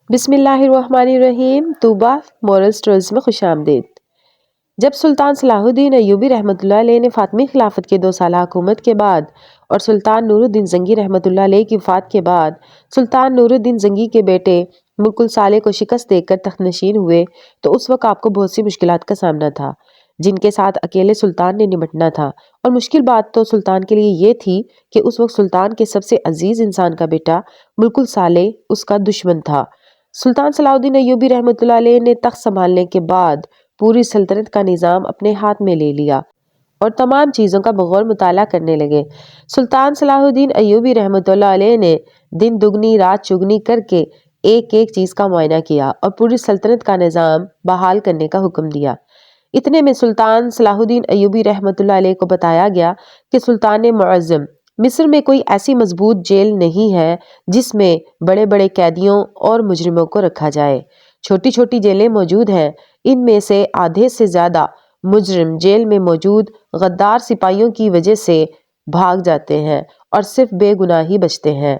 بسم اللہ الرحمن الرحیم. طوبہ مورل سٹورز میں خوش آمدید. جب سلطان صلاح الدین ایوبی رحمۃ اللہ علیہ نے فاطمی خلافت کے 2 سالہ حکومت کے بعد اور سلطان نور الدین زنگی رحمۃ اللہ علیہ کی وفات کے بعد سلطان نور الدین زنگی کے بیٹے ملک الصالح کو شکست دے کر تخت نشین ہوئے تو اس وقت آپ کو بہت سی مشکلات کا سامنا تھا جن کے ساتھ اکیلے سلطان نے نمٹنا تھا. اور مشکل بات تو سلطان کے لیے یہ تھی کہ اس وقت سلطان کے سب سے عزیز انسان کا بیٹا ملک الصالح اس کا دشمن تھا. سلطان صلاح الدین ایوبی رحمۃ اللہ علیہ نے تخت سنبھالنے کے بعد پوری سلطنت کا نظام اپنے ہاتھ میں لے لیا اور تمام چیزوں کا بغور مطالعہ کرنے لگے. سلطان صلاح الدین ایوبی رحمۃ اللہ علیہ نے دن دگنی رات چگنی کر کے ایک ایک چیز کا معائنہ کیا اور پوری سلطنت کا نظام بحال کرنے کا حکم دیا. اتنے میں سلطان صلاح الدین ایوبی رحمۃ اللہ علیہ کو بتایا گیا کہ سلطان معظم مصر میں کوئی ایسی مضبوط جیل نہیں ہے جس میں بڑے بڑے قیدیوں اور مجرموں کو رکھا جائے. چھوٹی چھوٹی جیلیں موجود ہیں، ان میں سے آدھے سے زیادہ مجرم جیل میں موجود غدار سپاہیوں کی وجہ سے بھاگ جاتے ہیں اور صرف بے گناہ ہی بچتے ہیں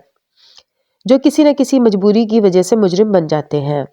جو کسی نہ کسی مجبوری کی وجہ سے مجرم بن جاتے ہیں.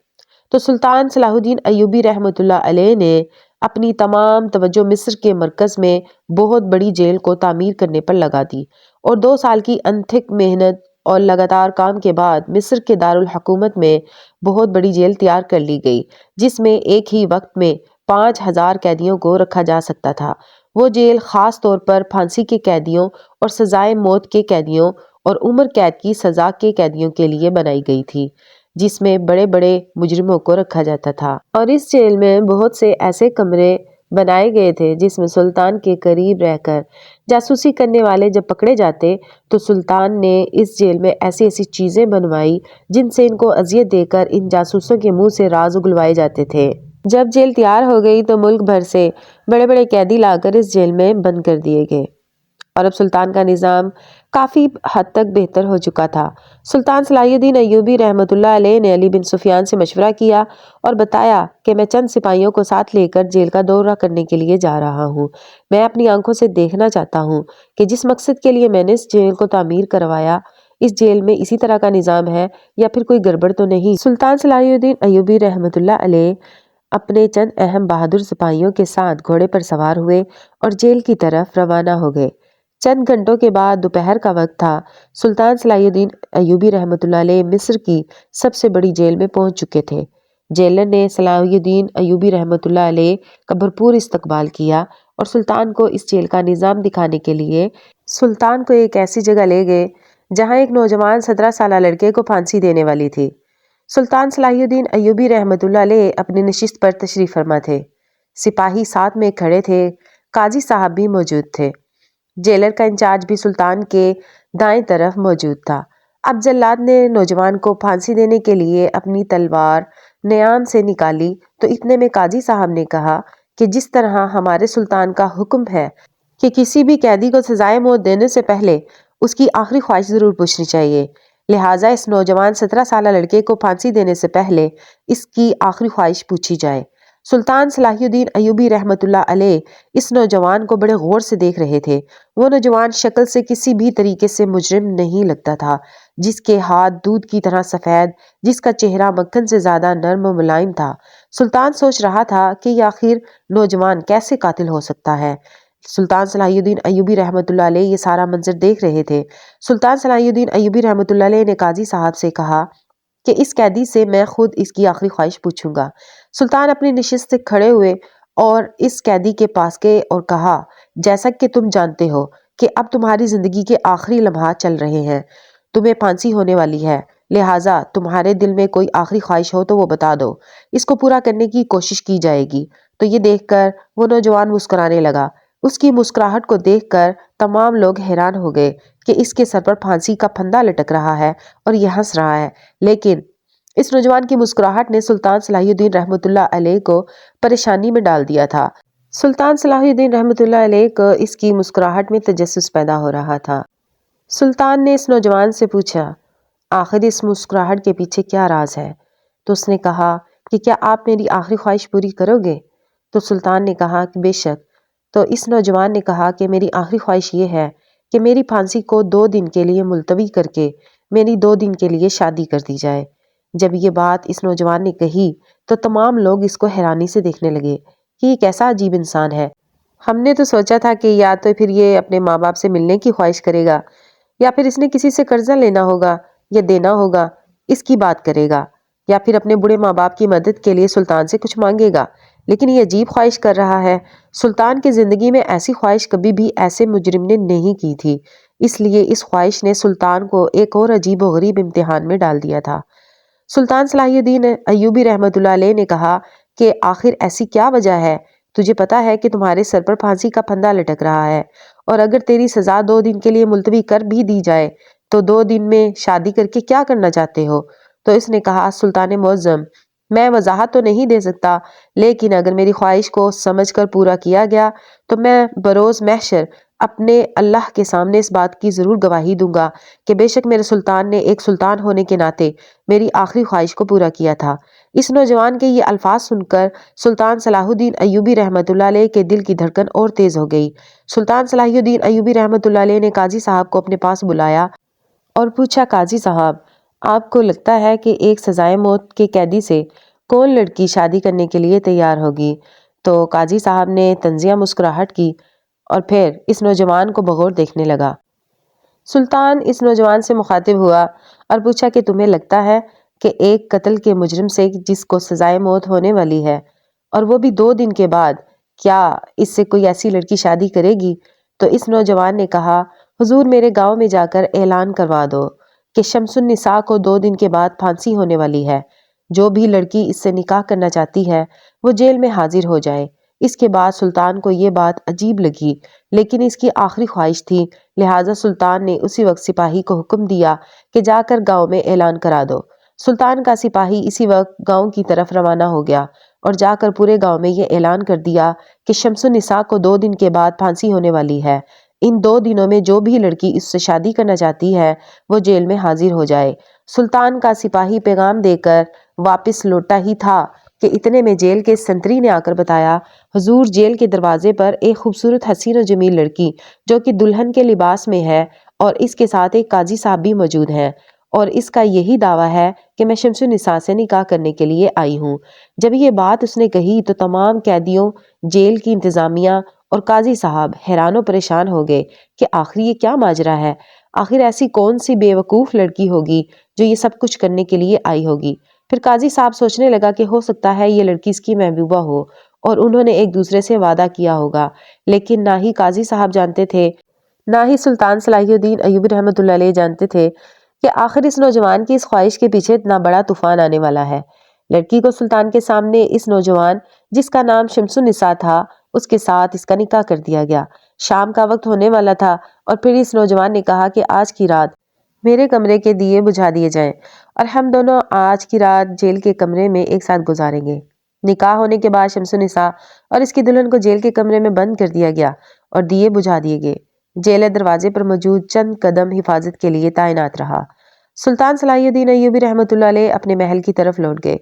تو سلطان صلاح الدین ایوبی رحمۃ اللہ علیہ نے اپنی تمام توجہ مصر کے مرکز میں بہت بڑی جیل کو تعمیر کرنے پر لگا دی اور 2 سال کی انتھک محنت اور لگاتار کام کے بعد مصر کے دارالحکومت میں بہت بڑی جیل تیار کر لی گئی جس میں ایک ہی وقت میں 5000 قیدیوں کو رکھا جا سکتا تھا. وہ جیل خاص طور پر پھانسی کے قیدیوں اور سزائے موت کے قیدیوں اور عمر قید کی سزا کے قیدیوں کے لیے بنائی گئی تھی جس میں بڑے بڑے مجرموں کو رکھا جاتا تھا. اور اس جیل میں بہت سے ایسے کمرے بنائے گئے تھے جس میں سلطان کے قریب رہ کر جاسوسی کرنے والے جب پکڑے جاتے تو سلطان نے اس جیل میں ایسی ایسی چیزیں بنوائی جن سے ان کو اذیت دے کر ان جاسوسوں کے منہ سے راز اگلوائے جاتے تھے. جب جیل تیار ہو گئی تو ملک بھر سے بڑے بڑے قیدی لا کر اس جیل میں بند کر دیے گئے اور اب سلطان کا نظام کافی حد تک بہتر ہو چکا تھا. سلطان صلاح الدین ایوبی رحمۃ اللہ علیہ نے علی بن سفیان سے مشورہ کیا اور بتایا کہ میں چند سپاہیوں کو ساتھ لے کر جیل کا دورہ کرنے کے لیے جا رہا ہوں. میں اپنی آنکھوں سے دیکھنا چاہتا ہوں کہ جس مقصد کے لیے میں نے اس جیل کو تعمیر کروایا اس جیل میں اسی طرح کا نظام ہے یا پھر کوئی گڑبڑ تو نہیں. سلطان صلاح الدین ایوبی رحمۃ اللہ علیہ اپنے چند اہم بہادر سپاہیوں کے ساتھ گھوڑے پر سوار ہوئے اور جیل کی طرف روانہ ہو گئے. چند گھنٹوں کے بعد دوپہر کا وقت تھا. سلطان صلاح الدین ایوبی رحمۃ اللہ علیہ مصر کی سب سے بڑی جیل میں پہنچ چکے تھے. جیلر نے صلاح الدین ایوبی رحمۃ اللہ علیہ کا بھرپور استقبال کیا اور سلطان کو اس جیل کا نظام دکھانے کے لیے سلطان کو ایک ایسی جگہ لے گئے جہاں ایک نوجوان 17 سالہ لڑکے کو پھانسی دینے والی تھی. سلطان صلاح الدین ایوبی رحمۃ اللہ علیہ اپنی نشست پر تشریف فرما تھے. سپاہی ساتھ میں کھڑے تھے. قاضی صاحب بھی موجود تھے. جیلر کا انچارج بھی سلطان کے دائیں طرف موجود تھا. اب جلاد نے نوجوان کو پھانسی دینے کے لیے اپنی تلوار نیام سے نکالی تو اتنے میں قاضی صاحب نے کہا کہ جس طرح ہمارے سلطان کا حکم ہے کہ کسی بھی قیدی کو سزائے موت دینے سے پہلے اس کی آخری خواہش ضرور پوچھنی چاہیے، لہٰذا اس نوجوان 17 سالہ لڑکے کو پھانسی دینے سے پہلے اس کی آخری خواہش پوچھی جائے. سلطان صلاح الدین ایوبی رحمۃ اللہ علیہ اس نوجوان کو بڑے غور سے دیکھ رہے تھے. وہ نوجوان شکل سے کسی بھی طریقے سے مجرم نہیں لگتا تھا، جس کے ہاتھ دودھ کی طرح سفید، جس کا چہرہ مکھن سے زیادہ نرم و ملائم تھا. سلطان سوچ رہا تھا کہ یہ آخر نوجوان کیسے قاتل ہو سکتا ہے. سلطان صلاح الدین ایوبی رحمۃ اللہ علیہ یہ سارا منظر دیکھ رہے تھے. سلطان صلاح الدین ایوبی رحمۃ اللہ علیہ نے قاضی صاحب سے کہا کہ اس قیدی سے میں خود اس کی آخری خواہش پوچھوں گا. سلطان اپنی نشست سے کھڑے ہوئے اور اس قیدی کے پاس گئے اور کہا، جیسا کہ تم جانتے ہو کہ اب تمہاری زندگی کے آخری لمحات چل رہے ہیں، تمہیں پھانسی ہونے والی ہے، لہٰذا تمہارے دل میں کوئی آخری خواہش ہو تو وہ بتا دو، اس کو پورا کرنے کی کوشش کی جائے گی. تو یہ دیکھ کر وہ نوجوان مسکرانے لگا. اس کی مسکراہٹ کو دیکھ کر تمام لوگ حیران ہو گئے کہ اس کے سر پر پھانسی کا پھندا لٹک رہا ہے اور یہ ہنس رہا ہے. لیکن اس نوجوان کی مسکراہٹ نے سلطان صلاح الدین رحمۃ اللہ علیہ کو پریشانی میں ڈال دیا تھا. سلطان صلاح الدین رحمۃ اللہ علیہ کو اس کی مسکراہٹ میں تجسس پیدا ہو رہا تھا. سلطان نے اس نوجوان سے پوچھا، آخر اس مسکراہٹ کے پیچھے کیا راز ہے؟ تو اس نے کہا کہ کیا آپ میری آخری خواہش پوری کرو گے؟ تو سلطان نے کہا کہ بے شک. تو اس نوجوان نے کہا کہ میری آخری خواہش یہ ہے کہ میری پھانسی کو 2 دن کے لیے ملتوی کر کے میری 2 دن کے لیے شادی کر دی جائے. جب یہ بات اس نوجوان نے کہی تو تمام لوگ اس کو حیرانی سے دیکھنے لگے کہ یہ کیسا عجیب انسان ہے۔ ہم نے تو سوچا تھا کہ یا تو پھر یہ اپنے ماں باپ سے ملنے کی خواہش کرے گا، یا پھر اس نے کسی سے قرضہ لینا ہوگا یا دینا ہوگا، اس کی بات کرے گا، یا پھر اپنے بوڑھے ماں باپ کی مدد کے لیے سلطان سے کچھ مانگے گا، لیکن یہ عجیب خواہش کر رہا ہے۔ سلطان کی زندگی میں ایسی خواہش کبھی بھی ایسے مجرم نے نہیں کی تھی، اس لیے اس خواہش نے سلطان کو ایک اور عجیب و غریب امتحان میں ڈال دیا تھا۔ سلطان صلاح الدین ایوبی رحمۃ اللہ علیہ نے کہا کہ آخر ایسی کیا وجہ ہے؟ تجھے پتا ہے کہ تمہارے سر پر پھانسی کا پھندا لٹک رہا ہے، اور اگر تیری سزا 2 دن کے لیے ملتوی کر بھی دی جائے تو 2 دن میں شادی کر کے کیا کرنا چاہتے ہو؟ تو اس نے کہا، سلطان معظم، میں وضاحت تو نہیں دے سکتا، لیکن اگر میری خواہش کو سمجھ کر پورا کیا گیا تو میں بروز محشر اپنے اللہ کے سامنے اس بات کی ضرور گواہی دوں گا کہ بے شک میرے سلطان نے ایک سلطان ہونے کے ناطے میری آخری خواہش کو پورا کیا تھا۔ اس نوجوان کے یہ الفاظ سن کر سلطان صلاح الدین ایوبی رحمۃ اللہ علیہ کے دل کی دھڑکن اور تیز ہو گئی۔ سلطان صلاح الدین ایوبی رحمۃ اللہ علیہ نے قاضی صاحب کو اپنے پاس بلایا اور پوچھا، قاضی صاحب، آپ کو لگتا ہے کہ ایک سزائے موت کے قیدی سے کون لڑکی شادی کرنے کے لیے تیار ہوگی؟ تو قاضی صاحب نے طنزیہ مسکراہٹ کی اور پھر اس نوجوان کو بغور دیکھنے لگا۔ سلطان اس نوجوان سے مخاطب ہوا اور پوچھا کہ تمہیں لگتا ہے کہ ایک قتل کے مجرم سے جس کو سزائے موت ہونے والی ہے اور وہ بھی 2 دن کے بعد، کیا اس سے کوئی ایسی لڑکی شادی کرے گی؟ تو اس نوجوان نے کہا، حضور میرے گاؤں میں جا کر اعلان کروا دو کہ شمس النساء کو 2 دن کے بعد پھانسی ہونے والی ہے، جو بھی لڑکی اس سے نکاح کرنا چاہتی ہے وہ جیل میں حاضر ہو جائے۔ اس کے بعد سلطان کو یہ بات عجیب لگی، لیکن اس کی آخری خواہش تھی، لہٰذا سلطان نے اسی وقت سپاہی کو حکم دیا کہ جا کر گاؤں میں اعلان کرا دو۔ سلطان کا سپاہی اسی وقت گاؤں کی طرف روانہ ہو گیا اور جا کر پورے گاؤں میں یہ اعلان کر دیا کہ شمس النساء کو 2 دن کے بعد پھانسی ہونے والی ہے۔ ان 2 دنوں میں جو بھی لڑکی اس سے شادی کرنا چاہتی ہے وہ جیل میں حاضر ہو جائے۔ سلطان کا سپاہی پیغام دے کر واپس لوٹا ہی تھا کہ اتنے میں جیل کے سنتری نے آ کر بتایا، حضور جیل کے دروازے پر ایک خوبصورت حسین و جمیل لڑکی جو کہ دلہن کے لباس میں ہے اور اس کے ساتھ ایک قاضی صاحب بھی موجود ہیں، اور اس کا یہی دعویٰ ہے کہ میں شمس النساء سے نکاح کرنے کے لیے آئی ہوں۔ جب یہ بات اس نے کہی تو تمام قیدیوں، جیل کی انتظامیہ اور قاضی صاحب حیران و پریشان ہو گئے کہ آخر یہ کیا ماجرا ہے؟ آخر ایسی کون سی بے وقوف لڑکی ہوگی جو یہ سب کچھ کرنے کے لیے آئی ہوگی؟ پھر قاضی صاحب سوچنے لگا کہ ہو سکتا ہے یہ لڑکی اس کی محبوبہ ہو اور انہوں نے ایک دوسرے سے وعدہ کیا ہوگا، لیکن نہ ہی قاضی صاحب جانتے تھے نہ ہی سلطان صلاح الدین ایوبی رحمۃ اللہ علیہ جانتے تھے کہ آخر اس نوجوان کی اس خواہش کے پیچھے اتنا بڑا طوفان آنے والا ہے۔ لڑکی کو سلطان کے سامنے اس نوجوان جس کا نام شمس النساء تھا اس کے ساتھ اس کا نکاح کر دیا گیا۔ شام کا وقت ہونے والا تھا اور پھر اس نوجوان نے کہا کہ آج کی رات میرے کمرے کے دیے بجھا دیے جائیں اور ہم دونوں آج کی رات جیل کے کمرے میں ایک ساتھ گزاریں گے۔ نکاح ہونے کے بعد شمس النساء اور اس کی دلہن کو جیل کے کمرے میں بند کر دیا گیا اور دیے بجھا دیے گئے۔ جیل دروازے پر موجود چند قدم حفاظت کے لیے تعینات رہا۔ سلطان صلاح الدین ایوبی رحمۃ اللہ علیہ اپنے محل کی طرف لوٹ گئے۔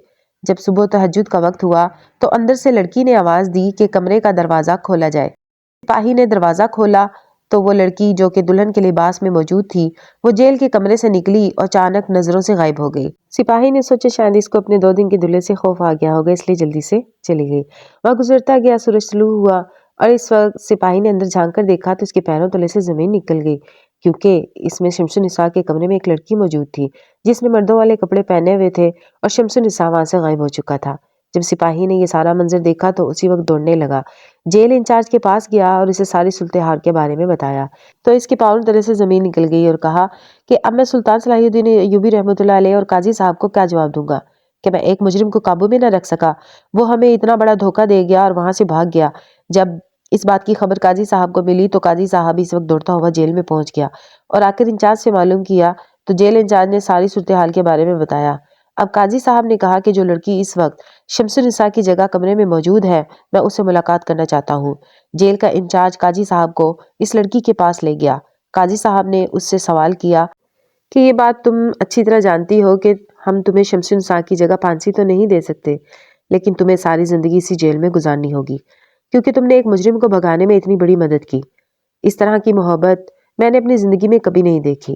جب صبح تہجد کا وقت ہوا تو اندر سے لڑکی نے آواز دی کہ کمرے کا دروازہ کھولا جائے۔ سپاہی نے دروازہ کھولا تو وہ لڑکی جو کہ دلہن کے لباس میں موجود تھی وہ جیل کے کمرے سے نکلی اور اچانک نظروں سے غائب ہو گئی۔ سپاہی نے سوچا شاید اس کو اپنے 2 دن کے دلہے سے خوف آ گیا ہوگا، اس لیے جلدی سے چلی گئی۔ وہاں گزرتا گیا سورج طلوع ہوا اور اس وقت سپاہی نے اندر جھانک کر دیکھا تو اس کے پیروں تلے سے زمین نکل گئی، کیونکہ اس میں شمس النساء کے کمرے میں ایک لڑکی موجود تھی جس نے مردوں والے کپڑے پہنے ہوئے تھے اور شمس النساء وہاں سے غائب ہو چکا تھا۔ جب سپاہی نے یہ سارا منظر دیکھا تو اسی وقت دوڑنے لگا، جیل انچارج کے پاس گیا اور اسے ساری صورتحال کے بارے میں بتایا تو اس کے پاؤں تلے سے زمین نکل گئی اور کہا کہ اب میں سلطان صلاح الدین ایوبی رحمۃ اللہ علیہ اور قاضی صاحب کو کیا جواب دوں گا کہ میں ایک مجرم کو قابو میں نہ رکھ سکا، وہ ہمیں اتنا بڑا دھوکہ دے گیا اور وہاں سے بھاگ گیا۔ جب اس بات کی خبر قاضی صاحب کو ملی تو قاضی صاحب اس وقت دوڑتا ہوا جیل میں پہنچ گیا اور آ کر انچارج سے معلوم کیا تو جیل انچارج نے ساری صورتحال کے بارے میں بتایا۔ اب قاضی صاحب نے کہا کہ جو لڑکی اس وقت شمس النساء کی جگہ کمرے میں موجود ہے میں اس سے ملاقات کرنا چاہتا ہوں۔ جیل کا انچارج قاضی صاحب کو اس لڑکی کے پاس لے گیا۔ قاضی صاحب نے اس سے سوال کیا کہ یہ بات تم اچھی طرح جانتی ہو کہ ہم تمہیں شمس النساء کی جگہ پھانسی تو نہیں دے سکتے، لیکن تمہیں ساری زندگی اسی جیل میں گزارنی ہوگی کیونکہ تم نے ایک مجرم کو بھگانے میں اتنی بڑی مدد کی۔ اس طرح کی محبت میں نے اپنی زندگی میں کبھی نہیں دیکھی۔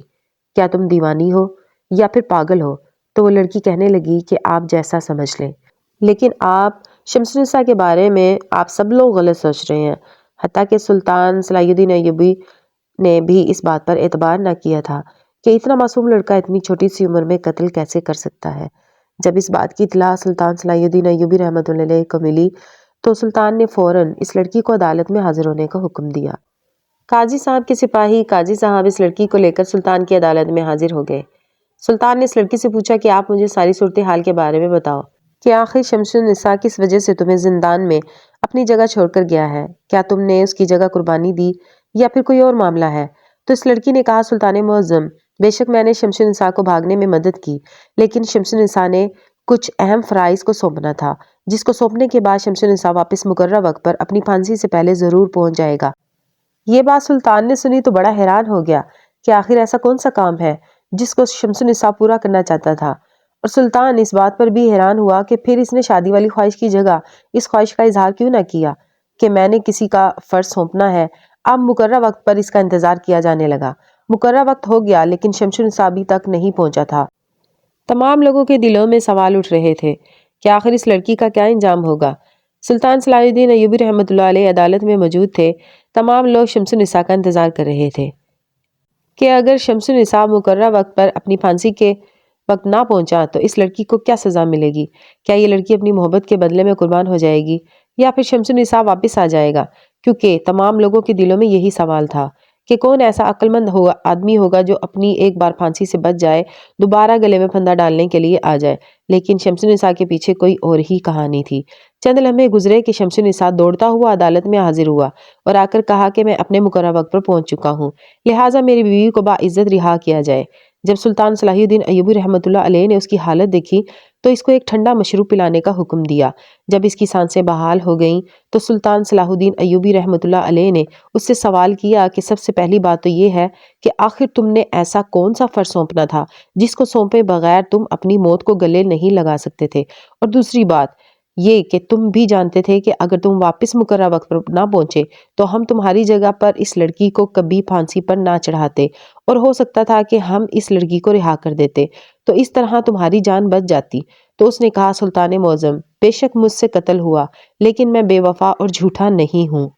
کیا تم دیوانی ہو یا پھر پاگل ہو؟ تو وہ لڑکی کہنے لگی کہ آپ جیسا سمجھ لیں، لیکن آپ شمس النساء کے بارے میں آپ سب لوگ غلط سوچ رہے ہیں۔ حتیٰ کہ سلطان صلاح الدین ایوبی نے بھی اس بات پر اعتبار نہ کیا تھا کہ اتنا معصوم لڑکا اتنی چھوٹی سی عمر میں قتل کیسے کر سکتا ہے۔ جب اس بات کی اطلاع سلطان صلاح الدین ایوبی رحمۃ اللہ علیہ کو ملی تو سلطان نے فوراً اس لڑکی کو عدالت میں حاضر ہونے کا حکم دیا۔ قاضی صاحب کے سپاہی قاضی صاحب اس لڑکی کو لے کر سلطان کی عدالت میں حاضر ہو گئے۔ سلطان نے اس لڑکی سے پوچھا کہ آپ مجھے ساری صورتحال کے بارے میں بتاؤ کہ آخر شمس النساء کس وجہ سے تمہیں زندان میں اپنی جگہ چھوڑ کر گیا ہے؟ کیا تم نے اس کی جگہ قربانی دی یا پھر کوئی اور معاملہ ہے؟ تو اس لڑکی نے کہا، سلطان معظم، بے شک میں نے شمس النساء کو بھاگنے میں مدد کی، لیکن شمس النساء نے کچھ اہم فرائض کو سونپنا تھا، جس کو سونپنے کے بعد شمس النساء واپس مقررہ وقت پر اپنی پھانسی سے پہلے ضرور پہنچ جائے گا۔ یہ بات سلطان نے سنی تو بڑا حیران ہو گیا کہ آخر ایسا کون سا کام ہے جس کو شمس النساء پورا کرنا چاہتا تھا، اور سلطان اس بات پر بھی حیران ہوا کہ پھر اس نے شادی والی خواہش کی جگہ اس خواہش کا اظہار کیوں نہ کیا کہ میں نے کسی کا فرض سونپنا ہے۔ اب مقررہ وقت پر اس کا انتظار کیا جانے لگا۔ مقررہ وقت ہو گیا لیکن شمس النساء ابھی تک نہیں پہنچا تھا۔ تمام لوگوں کے دلوں میں سوال اٹھ رہے تھے کہ آخر اس لڑکی کا کیا انجام ہوگا۔ سلطان صلاح الدین ایوبی رحمۃ اللہ علیہ عدالت میں موجود تھے۔ تمام لوگ شمس النساء کا انتظار کر رہے تھے کہ اگر شمس النساء مقررہ وقت پر اپنی پھانسی کے وقت نہ پہنچا تو اس لڑکی کو کیا سزا ملے گی؟ کیا یہ لڑکی اپنی محبت کے بدلے میں قربان ہو جائے گی یا پھر شمس النساء واپس آ جائے گا؟ کیونکہ تمام لوگوں کے دلوں میں یہی سوال تھا کہ کون ایسا عقل مند آدمی ہوگا جو اپنی ایک بار پھانسی سے بچ جائے، دوبارہ گلے میں پھندا ڈالنے کے لیے آ جائے۔ لیکن شمس النساء کے پیچھے کوئی اور ہی کہانی تھی۔ چند لمحے گزرے کہ شمس النساء دوڑتا ہوا عدالت میں حاضر ہوا اور آ کر کہا کہ میں اپنے مقررہ وقت پر پہنچ چکا ہوں، لہٰذا میری بیوی کو باعزت رہا کیا جائے۔ جب سلطان صلاح الدین ایوبی رحمۃ اللہ علیہ نے اس کی حالت دیکھی تو اس کو ایک ٹھنڈا مشروب پلانے کا حکم دیا۔ جب اس کی سانسیں بحال ہو گئیں تو سلطان صلاح الدین ایوبی رحمۃ اللہ علیہ نے اس سے سوال کیا کہ سب سے پہلی بات تو یہ ہے کہ آخر تم نے ایسا کون سا فرض سونپنا تھا جس کو سونپے بغیر تم اپنی موت کو گلے نہیں لگا سکتے تھے، اور دوسری بات یہ کہ تم بھی جانتے تھے کہ اگر تم واپس مقررہ وقت پر نہ پہنچے تو ہم تمہاری جگہ پر اس لڑکی کو کبھی پھانسی پر نہ چڑھاتے اور ہو سکتا تھا کہ ہم اس لڑکی کو رہا کر دیتے تو اس طرح تمہاری جان بچ جاتی۔ تو اس نے کہا، سلطان معظم، بے شک مجھ سے قتل ہوا لیکن میں بے وفا اور جھوٹا نہیں ہوں۔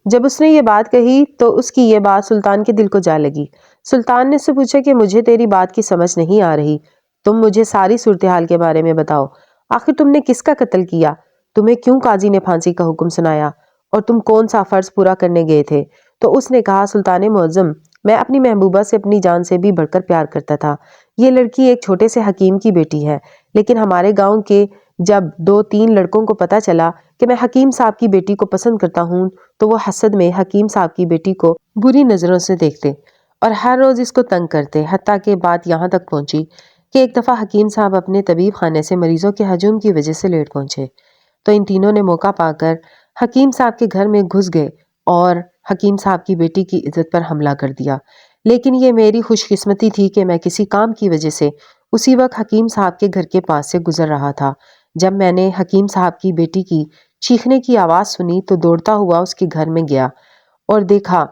جب اس نے یہ بات کہی تو اس کی یہ بات سلطان کے دل کو جا لگی۔ سلطان نے اس سے پوچھا کہ مجھے تیری بات کی سمجھ نہیں آ رہی، تم مجھے ساری صورتحال کے بارے میں بتاؤ۔ آخر تم نے کس کا قتل کیا؟ تمہیں کیوں قاضی نے پھانسی کا حکم سنایا اور تم کون سا فرض پورا کرنے گئے تھے؟ تو اس نے کہا، سلطان معظم، میں اپنی محبوبہ سے اپنی جان سے بھی بڑھ کر پیار کرتا تھا۔ یہ لڑکی ایک چھوٹے سے حکیم کی بیٹی ہے، لیکن ہمارے گاؤں کے جب 2-3 لڑکوں کو پتہ چلا کہ میں حکیم صاحب کی بیٹی کو پسند کرتا ہوں تو وہ حسد میں حکیم صاحب کی بیٹی کو بری نظروں سے دیکھتے اور ہر روز اس کو تنگ کرتے، حتیٰ کہ بات یہاں تک پہنچی کہ ایک دفعہ حکیم صاحب اپنے طبیب خانے سے مریضوں کے ہجوم کی وجہ سے لیٹ پہنچے تو ان تینوں نے موقع پا کر حکیم صاحب کے گھر میں گھس گئے اور حکیم صاحب کی بیٹی کی عزت پر حملہ کر دیا۔ لیکن یہ میری خوش قسمتی تھی کہ میں کسی کام کی وجہ سے اسی وقت حکیم صاحب کے گھر کے پاس سے گزر رہا تھا۔ جب میں نے حکیم صاحب کی بیٹی کی چیخنے کی آواز سنی تو دوڑتا ہوا اس کے گھر میں گیا اور دیکھا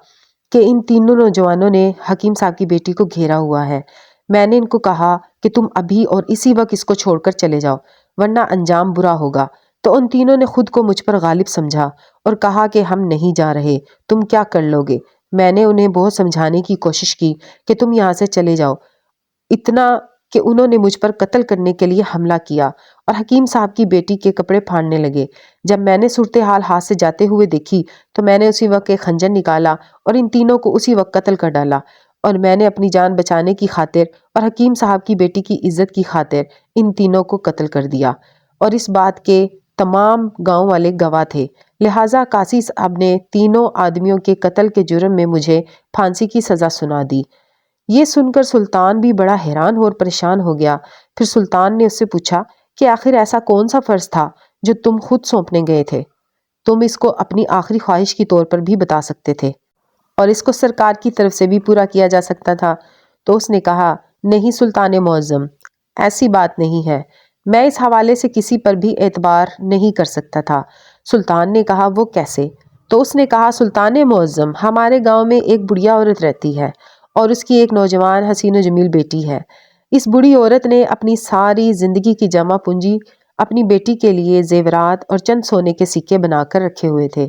کہ ان تینوں نوجوانوں نے حکیم صاحب کی بیٹی کو گھیرا ہوا ہے۔ میں نے ان کو کہا کہ تم ابھی اور اسی وقت اس کو چھوڑ کر چلے جاؤ ورنہ انجام برا ہوگا، تو ان تینوں نے خود کو مجھ پر غالب سمجھا اور کہا کہ ہم نہیں جا رہے، تم کیا کر لو گے؟ میں نے انہیں بہت سمجھانے کی کوشش کی کہ تم یہاں سے چلے جاؤ، اتنا کہ انہوں نے مجھ پر قتل کرنے کے لیے حملہ کیا اور حکیم صاحب کی بیٹی کے کپڑے پھاڑنے لگے۔ جب میں نے صورتحال ہاتھ سے جاتے ہوئے دیکھی تو میں نے اسی وقت ایک خنجر نکالا اور ان تینوں کو اسی وقت قتل کر ڈالا، اور میں نے اپنی جان بچانے کی خاطر اور حکیم صاحب کی بیٹی کی عزت کی خاطر ان تینوں کو قتل کر دیا، اور اس بات کے تمام گاؤں والے گواہ تھے۔ لہٰذا قاضی صاحب نے تینوں آدمیوں کے قتل کے جرم میں مجھے پھانسی کی سزا سنا دی۔ یہ سن کر سلطان بھی بڑا حیران اور پریشان ہو گیا۔ پھر سلطان نے اس سے پوچھا کہ آخر ایسا کون سا فرض تھا جو تم خود سونپنے گئے تھے؟ تم اس کو اپنی آخری خواہش کے طور پر بھی بتا سکتے تھے اور اس کو سرکار کی طرف سے بھی پورا کیا جا سکتا تھا۔ تو اس نے کہا، نہیں سلطان معظم، ایسی بات نہیں ہے، میں اس حوالے سے کسی پر بھی اعتبار نہیں کر سکتا تھا۔ سلطان نے کہا، وہ کیسے؟ تو اس نے کہا، سلطان معظم، ہمارے گاؤں میں ایک بڑھیا عورت رہتی ہے اور اس کی ایک نوجوان حسین و جمیل بیٹی ہے۔ اس بڑی عورت نے اپنی ساری زندگی کی جمع پونجی اپنی بیٹی کے لیے زیورات اور چند سونے کے سکے بنا کر رکھے ہوئے تھے،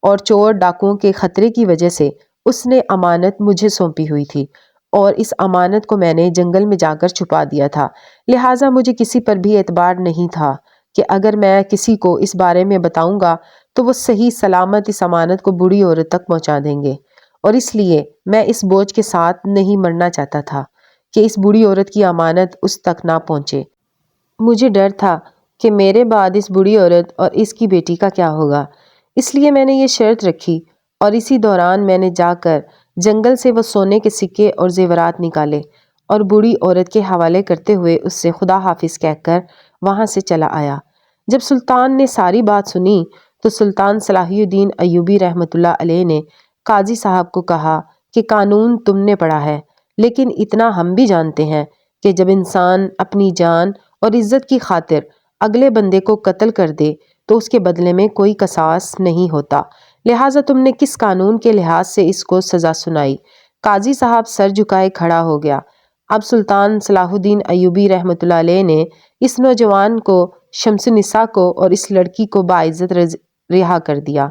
اور چور ڈاکوؤں کے خطرے کی وجہ سے اس نے امانت مجھے سونپی ہوئی تھی، اور اس امانت کو میں نے جنگل میں جا کر چھپا دیا تھا۔ لہٰذا مجھے کسی پر بھی اعتبار نہیں تھا کہ اگر میں کسی کو اس بارے میں بتاؤں گا تو وہ صحیح سلامت اس امانت کو بوڑھی عورت تک پہنچا دیں گے، اور اس لیے میں اس بوجھ کے ساتھ نہیں مرنا چاہتا تھا کہ اس بوڑھی عورت کی امانت اس تک نہ پہنچے۔ مجھے ڈر تھا کہ میرے بعد اس بوڑھی عورت اور اس کی بیٹی کا کیا ہوگا، اس لیے میں نے یہ شرط رکھی، اور اسی دوران میں نے جا کر جنگل سے وہ سونے کے سکے اور زیورات نکالے اور بوڑھی عورت کے حوالے کرتے ہوئے اس سے خدا حافظ کہہ کر وہاں سے چلا آیا۔ جب سلطان نے ساری بات سنی تو سلطان صلاح الدین ایوبی رحمۃ اللہ علیہ نے قاضی صاحب کو کہا کہ قانون تم نے پڑھا ہے، لیکن اتنا ہم بھی جانتے ہیں کہ جب انسان اپنی جان اور عزت کی خاطر اگلے بندے کو قتل کر دے تو اس کے بدلے میں کوئی قصاص نہیں ہوتا، لہٰذا تم نے کس قانون کے لحاظ سے اس کو سزا سنائی؟ قاضی صاحب سر جھکائے کھڑا ہو گیا۔ اب سلطان صلاح الدین ایوبی رحمۃ اللہ علیہ نے اس نوجوان کو، شمس النساء کو اور اس لڑکی کو باعزت رہا کر دیا،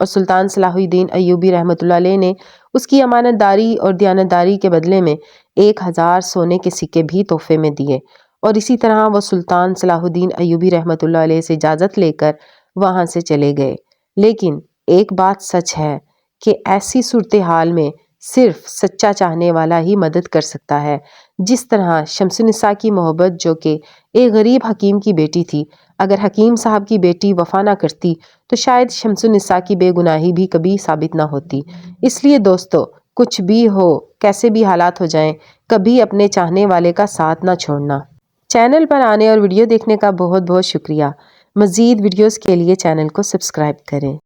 اور سلطان صلاح الدین ایوبی رحمۃ اللہ علیہ نے اس کی امانت داری اور دیانت داری کے بدلے میں 1000 سونے کے سکے بھی تحفے میں دیے، اور اسی طرح وہ سلطان صلاح الدین ایوبی رحمۃ اللہ علیہ سے اجازت لے کر وہاں سے چلے گئے۔ لیکن ایک بات سچ ہے کہ ایسی صورتحال میں صرف سچا چاہنے والا ہی مدد کر سکتا ہے، جس طرح شمس النساء کی محبت جو کہ ایک غریب حکیم کی بیٹی تھی، اگر حکیم صاحب کی بیٹی وفا نہ کرتی تو شاید شمس النساء کی بے گناہی بھی کبھی ثابت نہ ہوتی۔ اس لیے دوستو، کچھ بھی ہو، کیسے بھی حالات ہو جائیں، کبھی اپنے چاہنے والے کا ساتھ نہ چھوڑنا۔ چینل پر آنے اور ویڈیو دیکھنے کا بہت بہت شکریہ۔ مزید ویڈیوز کے لیے چینل کو سبسکرائب کریں۔